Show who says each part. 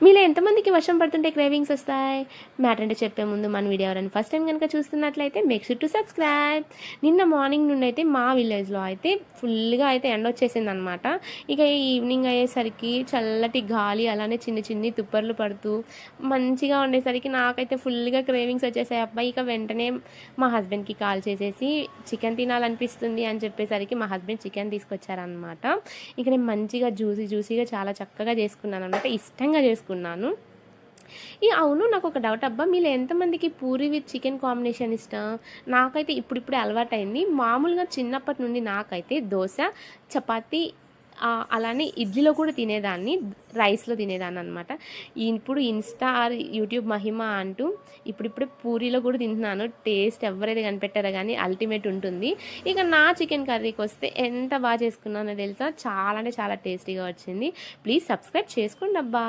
Speaker 1: మీలో ఎంతమందికి వర్షం పడుతుంటే క్రేవింగ్స్ వస్తాయి? మ్యాటర్ అంటే చెప్పే ముందు మన వీడియో ఎవరైనా ఫస్ట్ టైం కనుక చూస్తున్నట్లయితే మేక్ షూర్ టు సబ్స్క్రైబ్. నిన్న మార్నింగ్ నుండి అయితే మా విలేజ్లో అయితే ఫుల్గా అయితే ఎండ వచ్చేసింది అనమాట. ఇక ఈవినింగ్ అయ్యేసరికి చల్లటి గాలి అలానే చిన్ని చిన్ని తుప్పర్లు పడుతూ మంచిగా ఉండేసరికి నాకైతే ఫుల్గా క్రేవింగ్స్ వచ్చేసాయి. అబ్బాయి ఇక వెంటనే మా హస్బెండ్కి కాల్ చేసేసి చికెన్ తినాలనిపిస్తుంది అని చెప్పేసరికి మా హస్బెండ్ చికెన్ తీసుకొచ్చారనమాట. ఇక నేను మంచిగా జ్యూసీగా చాలా చక్కగా చేసుకున్నాను అనమాట, ఇష్టంగా చేసుకున్నాను. అవును, నాకు ఒక డౌట్ అబ్బా, మీలో ఎంతమందికి పూరి విత్ చికెన్ కాంబినేషన్ ఇష్టం? నాకైతే ఇప్పుడిప్పుడే అలవాటైంది. మామూలుగా చిన్నప్పటి నుండి నాకైతే దోశ, చపాతీ, అలానే ఇడ్లీలో కూడా తినేదాన్ని, రైస్లో తినేదాన్ని అనమాట. ఇప్పుడు ఇన్స్టా ఆర్ యూట్యూబ్ మహిమ అంటూ ఇప్పుడిప్పుడే పూరీలో కూడా తింటున్నాను. టేస్ట్ ఎవరైతే కనిపెట్టారో కానీ అల్టిమేట్ ఉంటుంది. ఇక నా చికెన్ కర్రీకి వస్తే ఎంత బాగా చేసుకున్నానో తెలుసా, చాలా అంటే చాలా టేస్టీగా వచ్చింది. ప్లీజ్ సబ్స్క్రైబ్ చేసుకోండి అబ్బా.